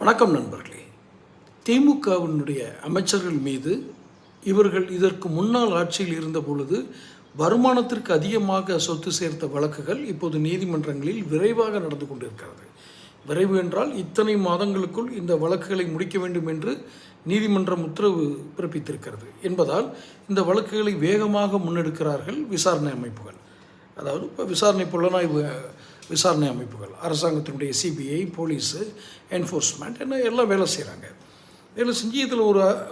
வணக்கம் நண்பர்களே. திமுகவினுடைய அமைச்சர்கள் மீது இவர்கள் இதற்கு முன்னாள் ஆட்சியில் இருந்த பொழுது வருமானத்திற்கு அதிகமாக சொத்து சேர்த்த வழக்குகள் இப்போது நீதிமன்றங்களில் விரைவாக நடந்து கொண்டிருக்கிறது. விரைவு என்றால் இத்தனை மாதங்களுக்குள் இந்த வழக்குகளை முடிக்க வேண்டும் என்று நீதிமன்றம் உத்தரவு பிறப்பித்திருக்கிறது என்பதால் இந்த வழக்குகளை வேகமாக முன்னெடுக்கிறார்கள் விசாரணை அமைப்புகள். அதாவது இப்போ புலனாய்வு விசாரணை அமைப்புகள், அரசாங்கத்தினுடைய சிபிஐ, போலீஸு, என்ஃபோர்ஸ்மெண்ட் என்ன எல்லாம் வேலை செய்கிறாங்க. வேலை செஞ்சு இதில்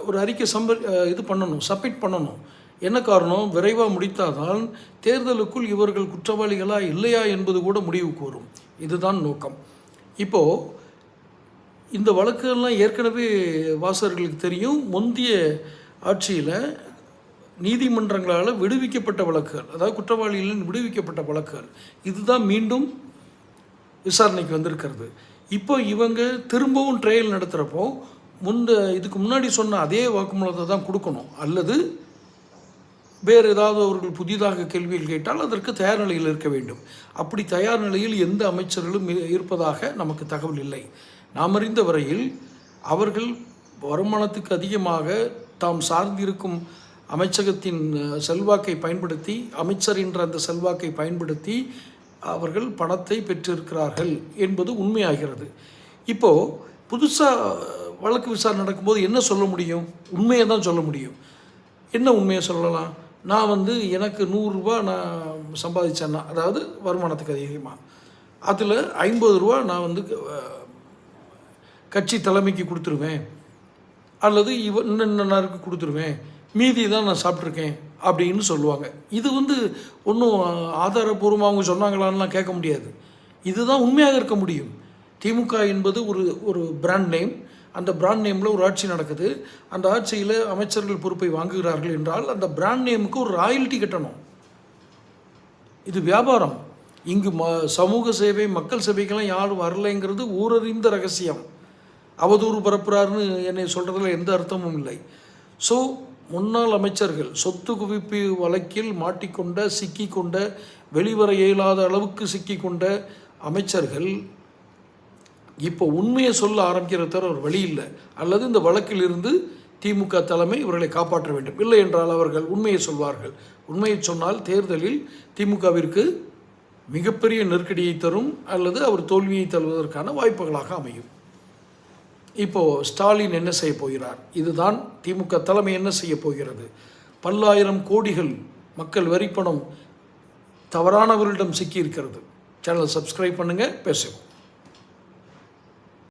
ஒரு அறிக்கை சப்மிட் பண்ணணும். என்ன காரணம்? விரைவாக முடித்தால்தான் தேர்தலுக்குள் இவர்கள் குற்றவாளிகளா இல்லையா என்பது கூட முடிவுக்கு வரும். இதுதான் நோக்கம். இப்போது இந்த வழக்குகள்லாம் ஏற்கனவே வாசகர்களுக்கு தெரியும். முந்தைய ஆட்சியில் நீதிமன்றங்களால் விடுவிக்கப்பட்ட வழக்குகள், அதாவது குற்றவாளிகளின் விடுவிக்கப்பட்ட வழக்குகள், இதுதான் மீண்டும் விசாரணைக்கு வந்திருக்கிறது. இப்போ இவங்க திரும்பவும் ட்ரையல் நடத்துகிறப்போ இதுக்கு முன்னாடி சொன்ன அதே வாக்குமூலத்தை தான் கொடுக்கணும், அல்லது வேறு ஏதாவது அவர்கள் புதிதாக கேள்விகள் கேட்டால் அதற்கு தயார் நிலையில் இருக்க வேண்டும். அப்படி தயார் நிலையில் எந்த அமைச்சர்களும் இருப்பதாக நமக்கு தகவல் இல்லை. நாம் அறிந்த வரையில் அவர்கள் வருமானத்துக்கு அதிகமாக தாம் சார்ந்திருக்கும் அமைச்சகத்தின் செல்வாக்கை பயன்படுத்தி, அமைச்சர் என்ற அந்த செல்வாக்கை பயன்படுத்தி அவர்கள் பணத்தை பெற்றிருக்கிறார்கள் என்பது உண்மையாகிறது. இப்போது புதுசாக வழக்கு விசாரணை நடக்கும்போது என்ன சொல்ல முடியும்? உண்மையை தான் சொல்ல முடியும். என்ன உண்மையை சொல்லலாம்? நான் எனக்கு 100 ரூபா நான் சம்பாதிச்சேன்னா, அதாவது வருமானத்துக்கு அதிகமாக, அதில் 50 ரூபா நான் கட்சி தலைமைக்கு கொடுத்துருவேன், அல்லது இன்னருக்கு கொடுத்துருவேன், மீதி தான் நான் சாப்பிட்ருக்கேன் அப்படின்னு சொல்லுவாங்க. இது ஒன்றும் ஆதாரபூர்வமாக அவங்க சொன்னாங்களான்லாம் கேட்க முடியாது. இதுதான் உண்மையாக இருக்க முடியும். திமுக என்பது ஒரு பிராண்ட் நேம். அந்த பிராண்ட் நேமில் ஒரு ஆட்சி நடக்குது. அந்த ஆட்சியில் அமைச்சர்கள் பொறுப்பை வாங்குகிறார்கள் என்றால் அந்த பிராண்ட் நேமுக்கு ஒரு ராயல்ட்டி கட்டணும். இது வியாபாரம். இங்கு சமூக சேவை, மக்கள் சேவைக்கெல்லாம் யாரும் வரலைங்கிறது ஊரறிந்த ரகசியம். அவதூறு பரப்புறாருன்னு என்னை சொல்கிறதுல எந்த அர்த்தமும் இல்லை. ஸோ முன்னாள் அமைச்சர்கள் சொத்து குவிப்பு வழக்கில் மாட்டிக்கொண்ட, சிக்கிக்கொண்ட, வெளிவர இயலாத அளவுக்கு சிக்கிக்கொண்ட அமைச்சர்கள் இப்போ உண்மையை சொல்ல ஆரம்பிக்கிற தவிர ஒரு வழி இல்லை. அல்லது இந்த வழக்கில் இருந்து திமுக தலைமை இவர்களை காப்பாற்ற வேண்டும். இல்லை என்றால் அவர்கள் உண்மையை சொல்வார்கள். உண்மையை சொன்னால் தேர்தலில் திமுகவிற்கு மிகப்பெரிய நெருக்கடியை தரும், அல்லது அவர் தோல்வியை தருவதற்கான வாய்ப்புகளாக அமையும். இப்போது ஸ்டாலின் என்ன செய்ய போகிறார்? இதுதான் திமுக தலைமை என்ன செய்ய போகிறது? பல்லாயிரம் கோடிகள் மக்கள் வரிப்பணம் தவறானவர்களிடம் சிக்கியிருக்கிறது. சேனல் சப்ஸ்கிரைப் பண்ணுங்கள். பேசுவோம்.